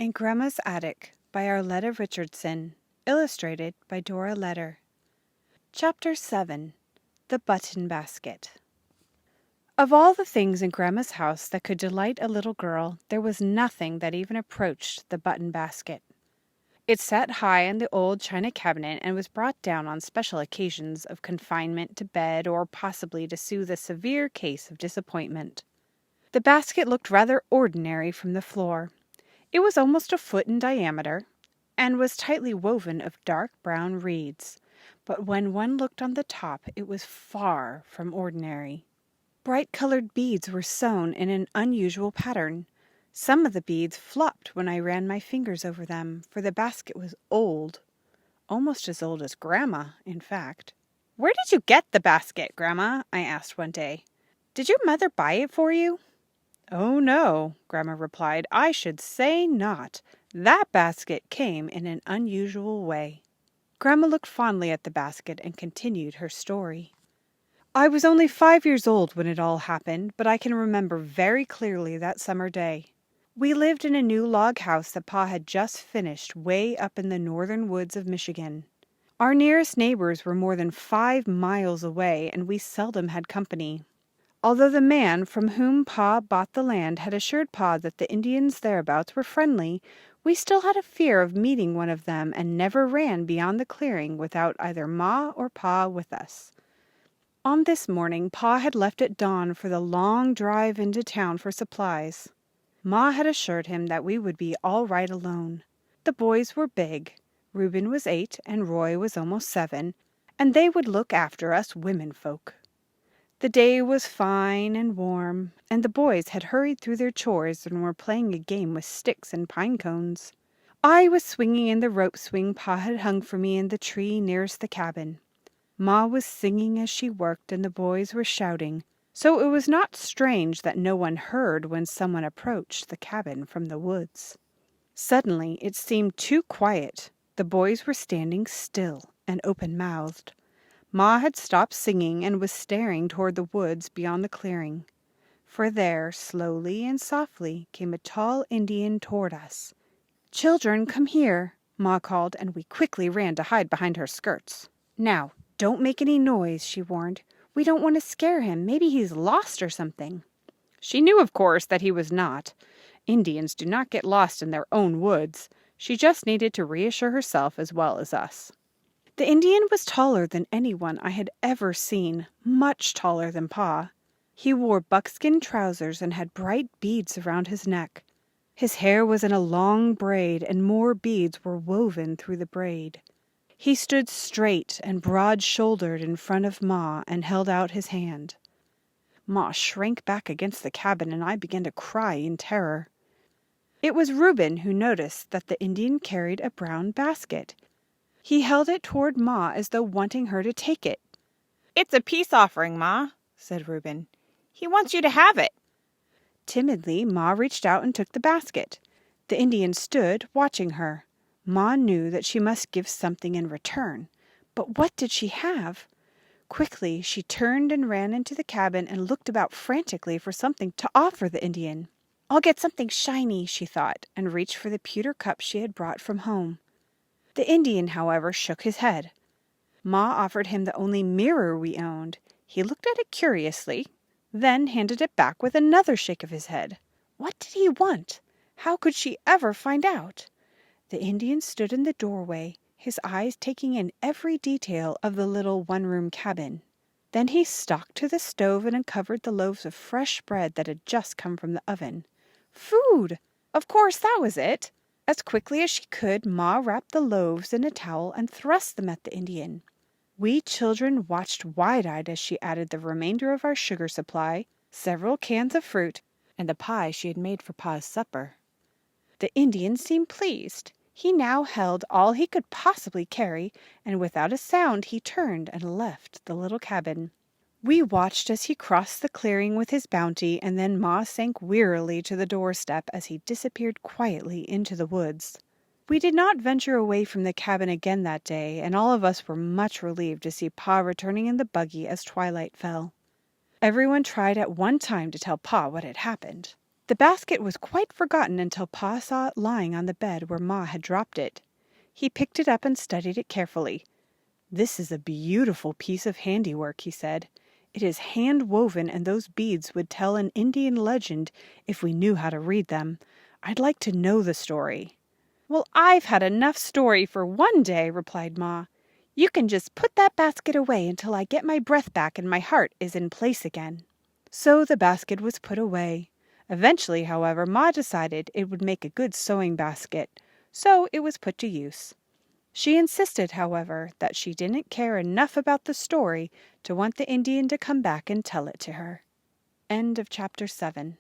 In Grandma's Attic by Arleta Richardson, illustrated by Dora Letter. Chapter 7. The Button Basket. Of all the things in Grandma's house that could delight a little girl, there was nothing that even approached the button basket. It sat high in the old china cabinet and was brought down on special occasions of confinement to bed or possibly to soothe a severe case of disappointment. The basket looked rather ordinary from the floor. It was almost a foot in diameter, and was tightly woven of dark brown reeds, but when one looked on the top it was far from ordinary. Bright-colored beads were sewn in an unusual pattern. Some of the beads flopped when I ran my fingers over them, for the basket was old, almost as old as Grandma, in fact. "Where did you get the basket, Grandma?" I asked one day. "Did your mother buy it for you?" "Oh, no," Grandma replied. "I should say not. That basket came in an unusual way." Grandma looked fondly at the basket and continued her story. "I was only 5 years old when it all happened, but I can remember very clearly that summer day. We lived in a new log house that Pa had just finished way up in the northern woods of Michigan. Our nearest neighbors were more than 5 miles away, and we seldom had company. Although the man from whom Pa bought the land had assured Pa that the Indians thereabouts were friendly, we still had a fear of meeting one of them and never ran beyond the clearing without either Ma or Pa with us. On this morning Pa had left at dawn for the long drive into town for supplies. Ma had assured him that we would be all right alone. The boys were big. Reuben was 8 and Roy was almost 7, and they would look after us women folk. The day was fine and warm, and the boys had hurried through their chores and were playing a game with sticks and pine cones. I was swinging in the rope swing Pa had hung for me in the tree nearest the cabin. Ma was singing as she worked, and the boys were shouting, so it was not strange that no one heard when someone approached the cabin from the woods. Suddenly it seemed too quiet. The boys were standing still and open-mouthed. Ma had stopped singing and was staring toward the woods beyond the clearing. For there, slowly and softly, came a tall Indian toward us. "Children, come here," Ma called, and we quickly ran to hide behind her skirts. "Now, don't make any noise," she warned. "We don't want to scare him. Maybe he's lost or something." She knew, of course, that he was not. Indians do not get lost in their own woods. She just needed to reassure herself as well as us. The Indian was taller than anyone I had ever seen, much taller than Pa. He wore buckskin trousers and had bright beads around his neck. His hair was in a long braid, and more beads were woven through the braid. He stood straight and broad-shouldered in front of Ma and held out his hand. Ma shrank back against the cabin, and I began to cry in terror. It was Reuben who noticed that the Indian carried a brown basket. He held it toward Ma as though wanting her to take it. "It's a peace offering, Ma," said Reuben. "He wants you to have it." Timidly, Ma reached out and took the basket. The Indian stood, watching her. Ma knew that she must give something in return. But what did she have? Quickly, she turned and ran into the cabin and looked about frantically for something to offer the Indian. "I'll get something shiny," she thought, and reached for the pewter cup she had brought from home. The Indian, however, shook his head. Ma offered him the only mirror we owned. He looked at it curiously, then handed it back with another shake of his head. What did he want? How could she ever find out? The Indian stood in the doorway, his eyes taking in every detail of the little one-room cabin. Then he stalked to the stove and uncovered the loaves of fresh bread that had just come from the oven. Food! Of course, that was it! As quickly as she could, Ma wrapped the loaves in a towel and thrust them at the Indian. We children watched wide-eyed as she added the remainder of our sugar supply, several cans of fruit, and the pie she had made for Pa's supper. The Indian seemed pleased. He now held all he could possibly carry, and without a sound he turned and left the little cabin. We watched as he crossed the clearing with his bounty, and then Ma sank wearily to the doorstep as he disappeared quietly into the woods. We did not venture away from the cabin again that day, and all of us were much relieved to see Pa returning in the buggy as twilight fell. Everyone tried at one time to tell Pa what had happened. The basket was quite forgotten until Pa saw it lying on the bed where Ma had dropped it. He picked it up and studied it carefully. "This is a beautiful piece of handiwork," he said. "It is hand-woven, and those beads would tell an Indian legend if we knew how to read them. I'd like to know the story." "Well, I've had enough story for one day," replied Ma. "You can just put that basket away until I get my breath back and my heart is in place again." So the basket was put away. Eventually, however, Ma decided it would make a good sewing basket, so it was put to use. She insisted, however, that she didn't care enough about the story to want the Indian to come back and tell it to her. End of chapter 7.